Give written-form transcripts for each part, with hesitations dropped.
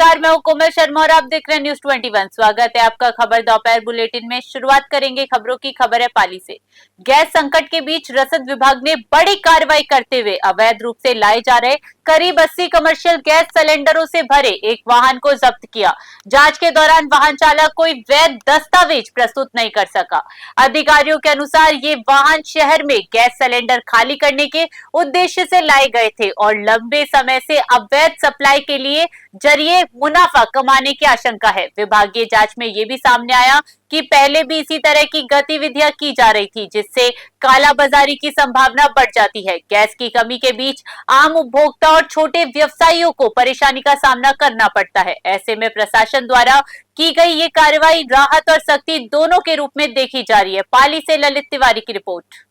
नमस्कार, मैं हूं कोमल शर्मा और आप देख रहे हैं न्यूज 21। स्वागत है आपका खबर दोपहर बुलेटिन में। शुरुआत करेंगे खबरों की। खबर है पाली से। गैस संकट के बीच रसद विभाग ने बड़ी कार्रवाई करते हुए अवैध रूप से लाए जा रहे करीब 80 कमर्शियल गैस सिलेंडरों से भरे एक वाहन को जब्त किया। जांच के दौरान वाहन चालक कोई वैध दस्तावेज प्रस्तुत नहीं कर सका। अधिकारियों के अनुसार ये वाहन शहर में गैस सिलेंडर खाली करने के उद्देश्य से लाए गए थे और लंबे समय से अवैध सप्लाई के लिए जरिए मुनाफा कमाने की आशंका है। विभागीय जांच में यह भी सामने आया कि पहले भी इसी तरह की गतिविधियां की जा रही थी, जिससे कालाबाजारी की संभावना बढ़ जाती है। गैस की कमी के बीच आम उपभोक्ता और छोटे व्यवसायियों को परेशानी का सामना करना पड़ता है। ऐसे में प्रशासन द्वारा की गई ये कार्रवाई राहत और सख्ती दोनों के रूप में देखी जा रही है। पाली से ललित तिवारी की रिपोर्ट।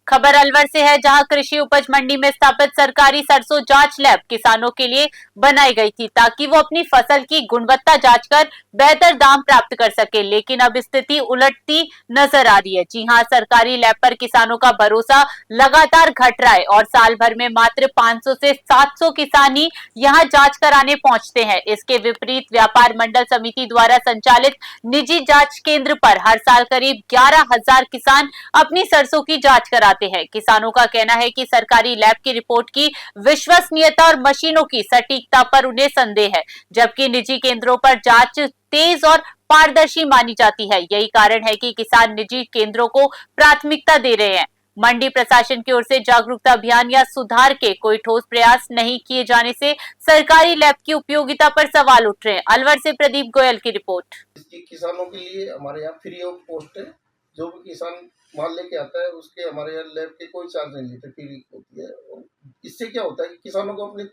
खबर अलवर से है, जहां कृषि उपज मंडी में स्थापित सरकारी सरसों जांच लैब किसानों के लिए बनाई गई थी, ताकि वो अपनी फसल की गुणवत्ता जांचकर बेहतर दाम प्राप्त कर सके। लेकिन अब स्थिति उलटती नजर आ रही है। जी हां, सरकारी लैब पर किसानों का भरोसा लगातार घट रहा है और साल भर में मात्र 500 से 700 किसान ही यहां जांच कराने पहुंचते हैं। इसके विपरीत व्यापार मंडल समिति द्वारा संचालित निजी जांच केंद्र पर हर साल करीब 11,000 किसान अपनी सरसों की जांच करा हैं। किसानों का कहना है कि सरकारी लैब की रिपोर्ट की विश्वसनीयता और मशीनों की सटीकता पर उन्हें संदेह है, जबकि निजी केंद्रों पर जांच तेज और पारदर्शी मानी जाती है। यही कारण है कि किसान निजी केंद्रों को प्राथमिकता दे रहे हैं। मंडी प्रशासन की ओर से जागरूकता अभियान या सुधार के कोई ठोस प्रयास नहीं किए जाने से सरकारी लैब की उपयोगिता पर सवाल उठ रहे हैं। अलवर से प्रदीप गोयल की रिपोर्ट। किसानों के लिए हमारे यहाँ फ्री ऑफ कॉस्ट है। जो भी किसान माल लेके आता है उसके हमारे यहाँ लैब के कोई चार्ज नहीं लेते, फ्री होती है। और इससे क्या होता है कि किसानों को अपनी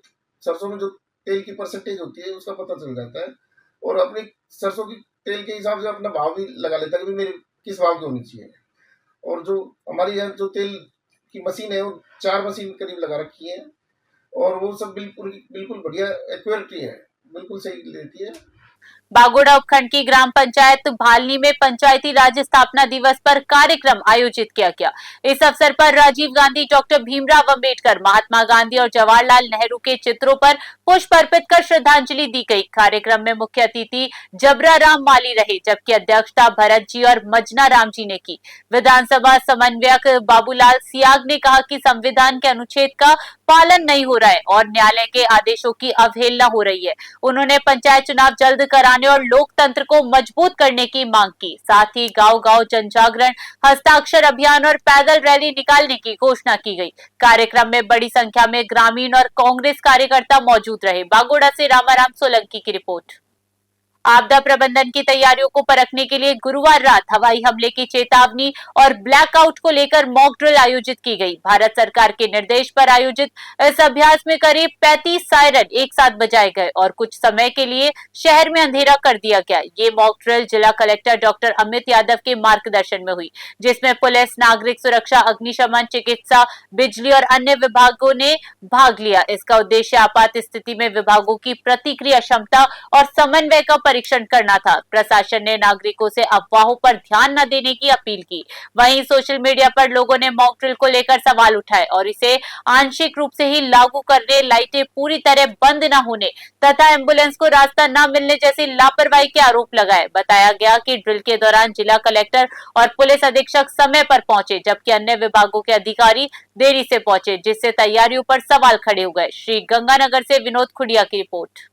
सरसों में जो तेल की परसेंटेज होती है उसका पता चल जाता है और अपनी सरसों की तेल के हिसाब से अपना भाव भी लगा लेता है कि मेरे किस भाव की होनी चाहिए। और जो हमारी यहाँ जो तेल की मशीन है वो 4 मशीन करीब लगा रखी है और वो सब बिल्कुल बिल्कुल बढ़िया एक्यूरेटी है, बिल्कुल सही लेती है। बागोड़ा उपखंड की ग्राम पंचायत भालनी में पंचायती राज स्थापना दिवस पर कार्यक्रम आयोजित किया गया। इस अवसर पर राजीव गांधी, डॉक्टर भीमराव अंबेडकर, महात्मा गांधी और जवाहरलाल नेहरू के चित्रों पर पुष्प अर्पित कर श्रद्धांजलि दी गई। कार्यक्रम में मुख्य अतिथि जबरा राम माली रहे, जबकि अध्यक्षता भरत जी और मजना राम जी ने की। विधानसभा समन्वयक बाबूलाल सियाग ने कहा कि संविधान के अनुच्छेद का पालन नहीं हो रहा है और न्यायालय के आदेशों की अवहेलना हो रही है। उन्होंने पंचायत चुनाव जल्द कराने और लोकतंत्र को मजबूत करने की मांग की। साथ ही गांव-गांव जनजागरण, हस्ताक्षर अभियान और पैदल रैली निकालने की घोषणा की गई। कार्यक्रम में बड़ी संख्या में ग्रामीण और कांग्रेस कार्यकर्ता मौजूद रहे। बागोड़ा से रामाराम सोलंकी की रिपोर्ट। आपदा प्रबंधन की तैयारियों को परखने के लिए गुरुवार रात हवाई हमले की चेतावनी और ब्लैकआउट को लेकर मॉक ड्रिल आयोजित की गई। भारत सरकार के निर्देश पर आयोजित इस अभ्यास में करीब 35 सायरन एक साथ बजाए गए और कुछ समय के लिए शहर में अंधेरा कर दिया गया। ये मॉक ड्रिल जिला कलेक्टर डॉक्टर अमित यादव के मार्गदर्शन में हुई, जिसमें पुलिस, नागरिक सुरक्षा, अग्निशमन, चिकित्सा, बिजली और अन्य विभागों ने भाग लिया। इसका उद्देश्य आपात स्थिति में विभागों की प्रतिक्रिया क्षमता और समन्वय का परीक्षण करना था। प्रशासन ने नागरिकों से अफवाहों पर ध्यान न देने की अपील की। वहीं सोशल मीडिया पर लोगों ने मॉक ड्रिल को लेकर सवाल उठाए और इसे आंशिक रूप से ही लागू करने, लाइटें पूरी तरह बंद न होने तथा एम्बुलेंस को रास्ता न मिलने जैसी लापरवाही के आरोप लगाए। बताया गया कि ड्रिल के दौरान जिला कलेक्टर और पुलिस अधीक्षक समय पर पहुंचे, जबकि अन्य विभागों के अधिकारी देरी से पहुंचे, जिससे तैयारियों पर सवाल खड़े हो गए। श्री गंगानगर से विनोद खुडिया की रिपोर्ट।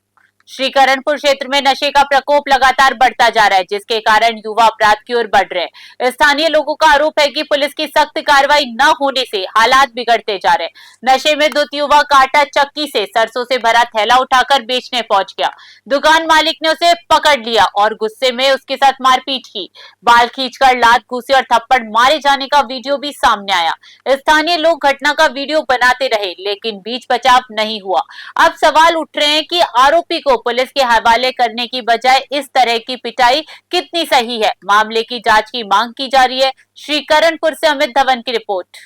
श्रीकरणपुर क्षेत्र में नशे का प्रकोप लगातार बढ़ता जा रहा है, जिसके कारण युवा अपराध की ओर बढ़ रहे हैं। स्थानीय लोगों का आरोप है कि पुलिस की सख्त कार्रवाई न होने से हालात बिगड़ते जा रहे हैं। नशे में धुत युवक आटा चक्की से सरसों से भरा थैला उठाकर बेचने पहुंच गया। दुकान मालिक ने उसे पकड़ लिया और गुस्से में उसके साथ मारपीट की। बाल खींचकर लात, घूंसे और थप्पड़ मारे जाने का वीडियो भी सामने आया। स्थानीय लोग घटना का वीडियो बनाते रहे, लेकिन बीच बचाव नहीं हुआ। अब सवाल उठ रहे हैं कि आरोपी को पुलिस के हवाले करने की बजाय इस तरह की पिटाई कितनी सही है। मामले की जांच की मांग की जा रही है। श्रीकरणपुर से अमित धवन की रिपोर्ट।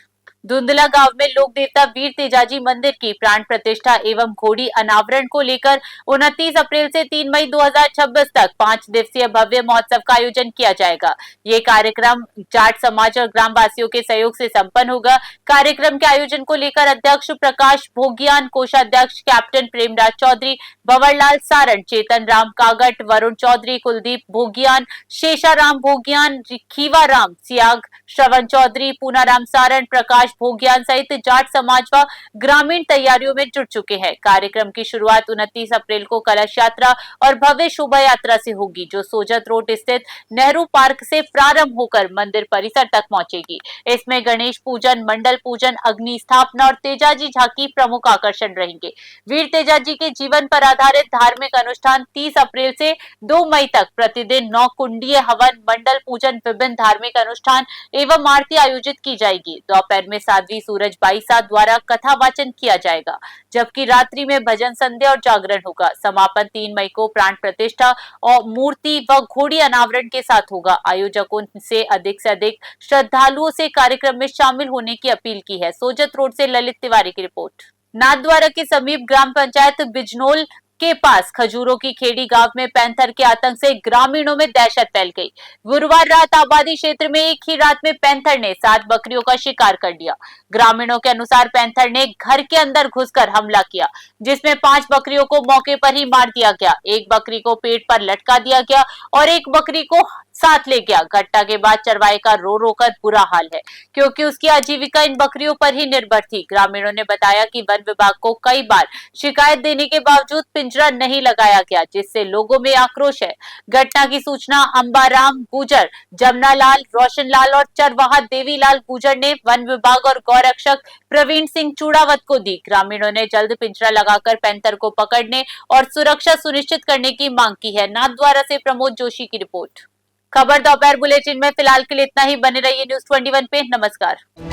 धुंधला गांव में लोक देवता वीर तेजाजी मंदिर की प्राण प्रतिष्ठा एवं घोड़ी अनावरण को लेकर 29 अप्रैल से 3 मई 2026 तक 5 दिवसीय भव्य महोत्सव का आयोजन किया जाएगा। ये कार्यक्रम जाट समाज और ग्रामवासियों के सहयोग से संपन्न होगा। कार्यक्रम के आयोजन को लेकर अध्यक्ष प्रकाश भोगियान, कोषाध्यक्ष कैप्टन प्रेमराज चौधरी, भंवरलाल सारण, चेतन राम कागट, वरुण चौधरी, कुलदीप भोगियान, शेषाराम भोगियान, खीवा राम सियाग, श्रवण चौधरी, पूनाराम सारण, प्रकाश भोगियान सहित जाट समाज व ग्रामीण तैयारियों में जुट चुके हैं। कार्यक्रम की शुरुआत 29 अप्रैल को कलश यात्रा और भव्य शोभा यात्रा से होगी, जो सोजत रोड स्थित नेहरू पार्क से प्रारंभ होकर मंदिर परिसर तक पहुंचेगी। इसमें गणेश पूजन, मंडल पूजन, अग्नि स्थापना और तेजाजी झांकी प्रमुख आकर्षण रहेंगे। वीर तेजाजी के जीवन पर आधारित धार्मिक अनुष्ठान 30 अप्रैल से 2 मई तक प्रतिदिन 9 कुंडीय हवन, मंडल पूजन, विभिन्न धार्मिक अनुष्ठान एवं आरती आयोजित की जाएगी। दोपहर में साध्वी सूरज बाईसा द्वारा कथा वाचन किया जाएगा, जबकि रात्रि में भजन संध्या और जागरण होगा। समापन 3 मई को प्राण प्रतिष्ठा और मूर्ति व घोड़ी अनावरण के साथ होगा। आयोजकों से अधिक श्रद्धालुओं से कार्यक्रम में शामिल होने की अपील की है। सोजत रोड से ललित तिवारी की रिपोर्ट। नाथद्वारा के समीप ग्राम पंचायत बिजनौल के पास खजूरों की खेड़ी गांव में पैंथर के आतंक से ग्रामीणों में दहशत फैल गई। गुरुवार रात आबादी क्षेत्र में एक ही रात में पैंथर ने 7 बकरियों का शिकार कर लिया। ग्रामीणों के अनुसार पैंथर ने घर के अंदर घुसकर हमला किया, जिसमें 5 बकरियों को मौके पर ही मार दिया गया, एक बकरी को पेट पर लटका दिया गया और एक बकरी को साथ ले गया। घटना के बाद चरवाहे का रो रो कर बुरा हाल है, क्योंकि उसकी आजीविका इन बकरियों पर ही निर्भर थी। ग्रामीणों ने बताया कि वन विभाग को कई बार शिकायत देने के बावजूद पिंजरा नहीं लगाया गया, जिससे लोगों में आक्रोश है। घटना की सूचना अंबाराम गुजर, जमनालाल, रोशनलाल और चरवाहा देवीलाल गुजर ने वन विभाग और गौरक्षक प्रवीण सिंह चूड़ावत को दी। ग्रामीणों ने जल्द पिंजरा लगाकर पैंथर को पकड़ने और सुरक्षा सुनिश्चित करने की मांग की है। नाथद्वारा से प्रमोद जोशी की रिपोर्ट। खबर दोपहर बुलेटिन में फिलहाल के लिए इतना ही। बने रहिए न्यूज़ 21 पे। नमस्कार।